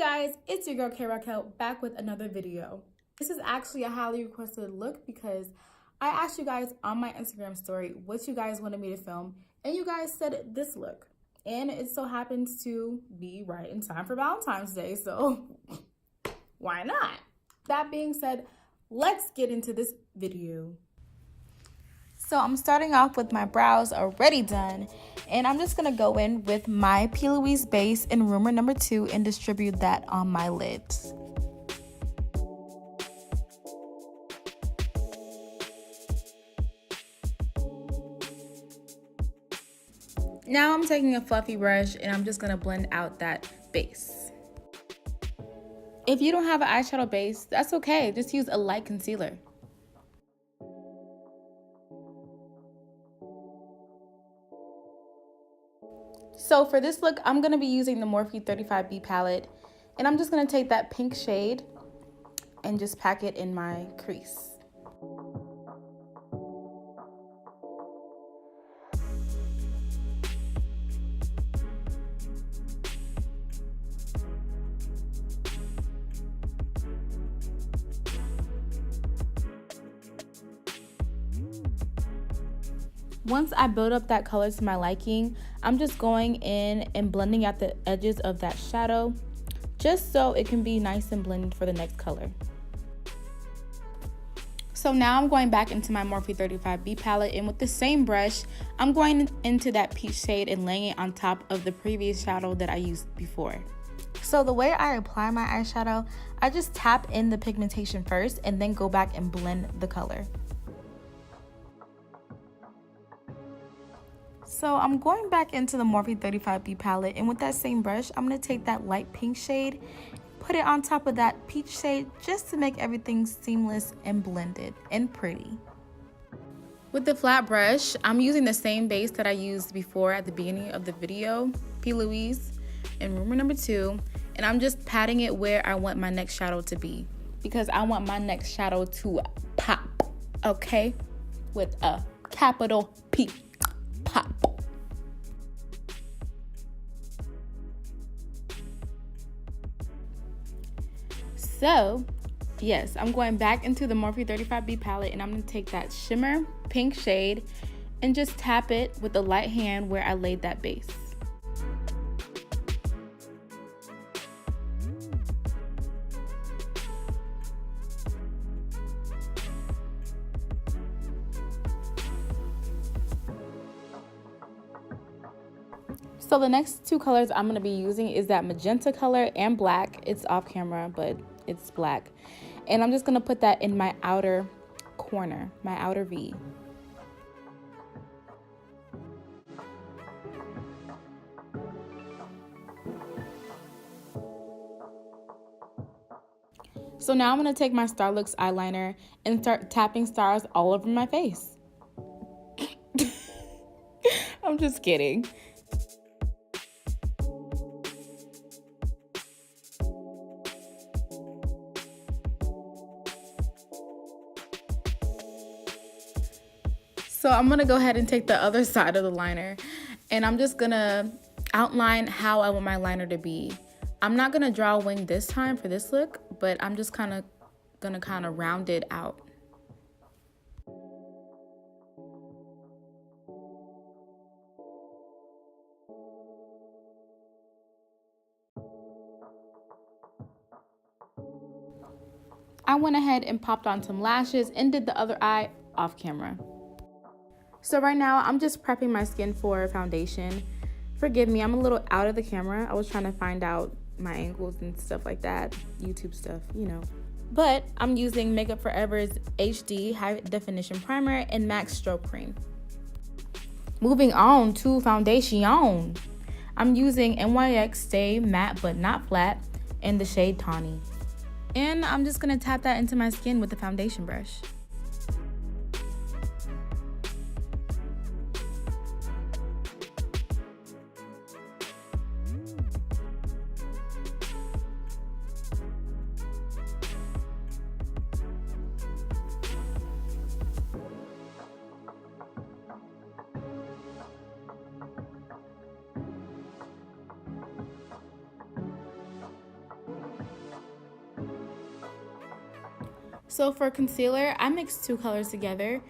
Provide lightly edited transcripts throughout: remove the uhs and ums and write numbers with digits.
guys, it's your girl K Raquel back with another video. This is actually a highly requested look because I asked you guys on my Instagram story what you guys wanted me to film, and you guys said this look. And it so happens to be right in time for Valentine's Day, so why not? That being said, let's get into this video. So I'm starting off with my brows already done, and I'm just gonna go in with my P. Louise base in Rumor Number 2 and distribute that on my lids. Now I'm taking a fluffy brush and I'm just gonna blend out that base. If you don't have an eyeshadow base, that's okay, just use a light concealer. So for this look, I'm going to be using the Morphe 35B palette, and I'm just going to take that pink shade and just pack it in my crease. Once I build up that color to my liking, I'm just going in and blending out the edges of that shadow, just so it can be nice and blended for the next color. So now I'm going back into my Morphe 35B palette, and with the same brush, I'm going into that peach shade and laying it on top of the previous shadow that I used before. So the way I apply my eyeshadow, I just tap in the pigmentation first and then go back and blend the color. So I'm going back into the Morphe 35B palette, and with that same brush, I'm going to take that light pink shade, put it on top of that peach shade just to make everything seamless and blended and pretty. With the flat brush, I'm using the same base that I used before at the beginning of the video, P. Louise in Rumor Number 2, and I'm just patting it where I want my next shadow to be, because I want my next shadow to pop, okay? With a capital P, pop. So, yes, I'm going back into the Morphe 35B palette, and I'm going to take that shimmer pink shade and just tap it with the light hand where I laid that base. So the next two colors I'm going to be using is that magenta color and black. It's off camera, but it's black. And I'm just going to put that in my outer corner, my outer V. So now I'm going to take my Starlooks eyeliner and start tapping stars all over my face. I'm just kidding. So I'm going to go ahead and take the other side of the liner, and I'm just going to outline how I want my liner to be. I'm not going to draw a wing this time for this look, but I'm just going to round it out. I went ahead and popped on some lashes and did the other eye off camera. So right now, I'm just prepping my skin for foundation. Forgive me, I'm a little out of the camera. I was trying to find out my angles and stuff like that. YouTube stuff, you know. But I'm using Makeup Forever's HD High Definition Primer and MAC Stroke Cream. Moving on to foundation. I'm using NYX Stay Matte But Not Flat in the shade Tawny. And I'm just going to tap that into my skin with the foundation brush. So for concealer, I mixed two colors together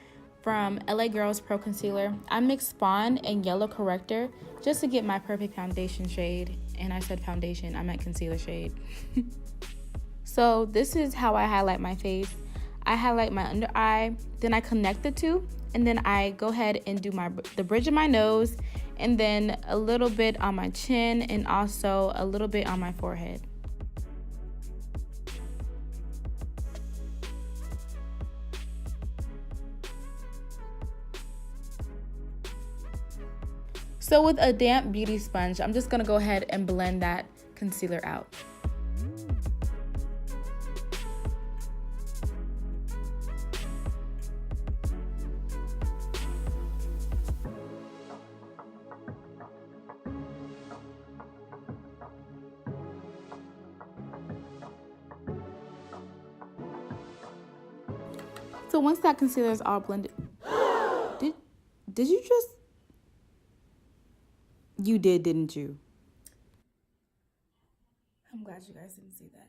from LA Girls Pro Concealer. I mixed Spawn and Yellow Corrector just to get my perfect foundation shade. And I said foundation, I meant concealer shade. So this is how I highlight my face. I highlight my under eye, then I connect the two, and then I go ahead and do the bridge of my nose, and then a little bit on my chin, and also a little bit on my forehead. So with a damp beauty sponge, I'm just gonna go ahead and blend that concealer out. So once that concealer is all blended, did you just? You did, didn't you? I'm glad you guys didn't see that.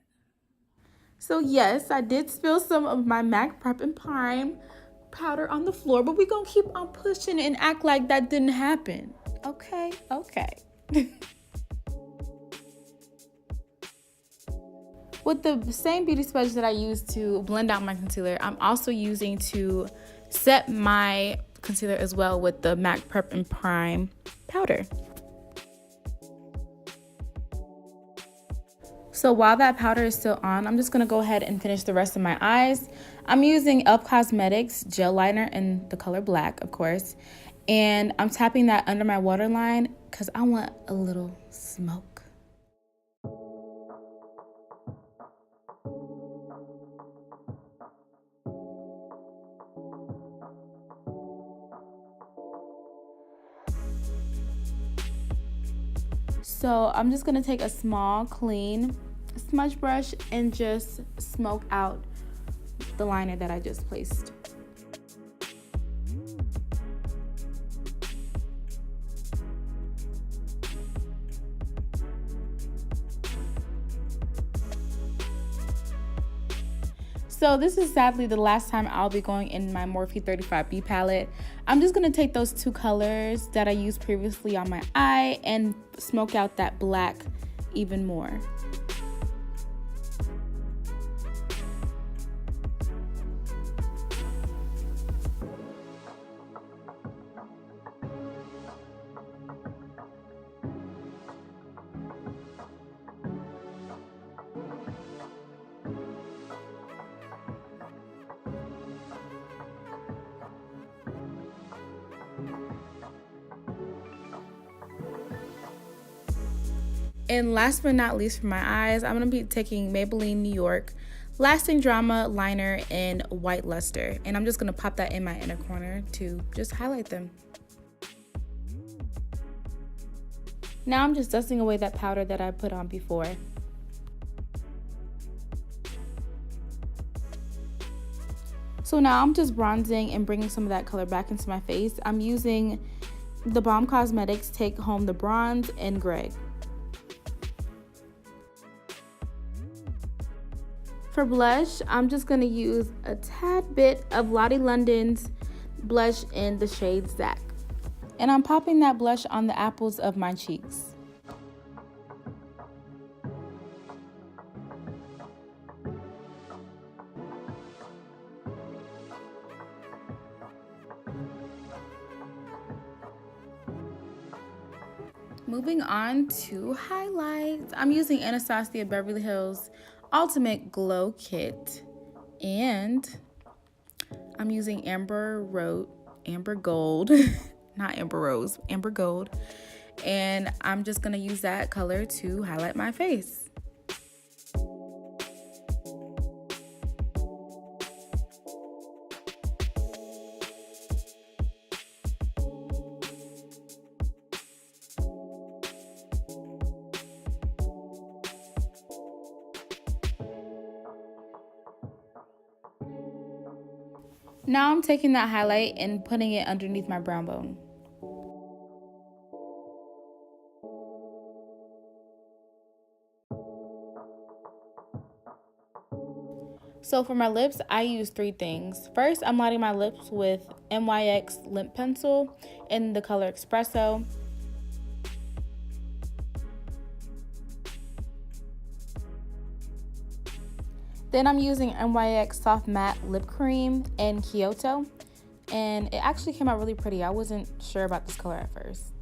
So yes, I did spill some of my MAC Prep and Prime powder on the floor, but we're gonna keep on pushing and act like that didn't happen. Okay. With the same beauty sponge that I used to blend out my concealer, I'm also using to set my concealer as well with the MAC Prep and Prime powder. So while that powder is still on, I'm just gonna go ahead and finish the rest of my eyes. I'm using e.l.f. Cosmetics gel liner in the color black, of course. And I'm tapping that under my waterline because I want a little smoke. So I'm just gonna take a small, clean smudge brush and just smoke out the liner that I just placed. So this is sadly the last time I'll be going in my Morphe 35B palette. I'm just gonna take those two colors that I used previously on my eye and smoke out that black even more. And last but not least for my eyes, I'm going to be taking Maybelline New York Lasting Drama Liner in White Luster. And I'm just going to pop that in my inner corner to just highlight them. Now I'm just dusting away that powder that I put on before. So now I'm just bronzing and bringing some of that color back into my face. I'm using the Balm Cosmetics Take Home the Bronze in Gray. For blush, I'm just going to use a tad bit of Lottie London's blush in the shade Zac. And I'm popping that blush on the apples of my cheeks. Moving on to highlights, I'm using Anastasia Beverly Hills Ultimate Glow Kit, and I'm using Amber Gold, not Amber Rose, Amber Gold, and I'm just gonna use that color to highlight my face. Now I'm taking that highlight and putting it underneath my brow bone. So for my lips, I use 3 things. First, I'm lining my lips with NYX lip pencil in the color Espresso. Then I'm using NYX Soft Matte Lip Cream in Kyoto. And it actually came out really pretty. I wasn't sure about this color at first.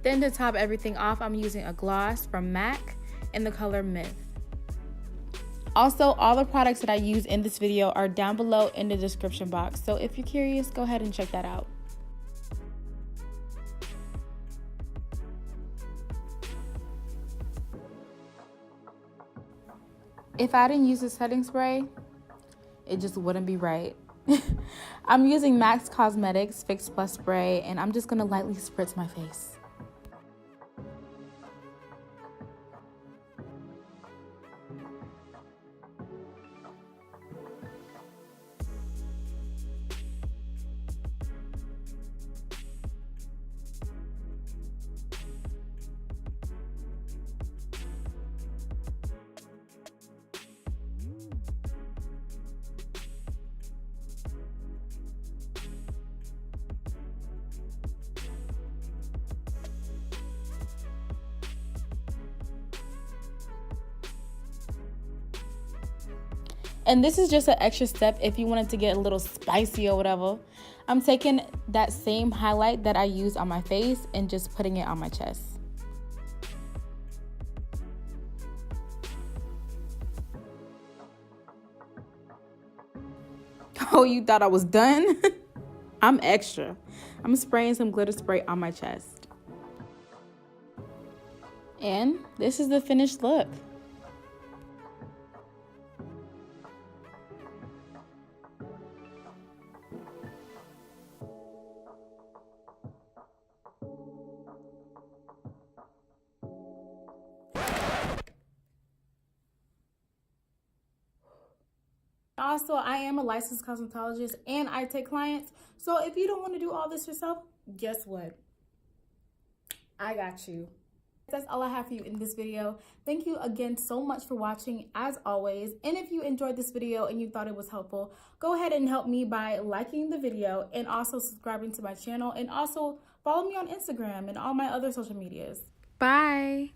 Then to top everything off, I'm using a gloss from MAC in the color Myth. Also, all the products that I use in this video are down below in the description box. So if you're curious, go ahead and check that out. If I didn't use the setting spray, it just wouldn't be right. I'm using MAC Cosmetics Fix Plus Spray, and I'm just gonna lightly spritz my face. And this is just an extra step if you wanted to get a little spicy or whatever. I'm taking that same highlight that I used on my face and just putting it on my chest. Oh, you thought I was done? I'm extra. I'm spraying some glitter spray on my chest. And this is the finished look. Also, I am a licensed cosmetologist and I take clients. So if you don't want to do all this yourself, guess what? I got you. That's all I have for you in this video. Thank you again so much for watching as always. And if you enjoyed this video and you thought it was helpful, go ahead and help me by liking the video and also subscribing to my channel, and also follow me on Instagram and all my other social medias. Bye.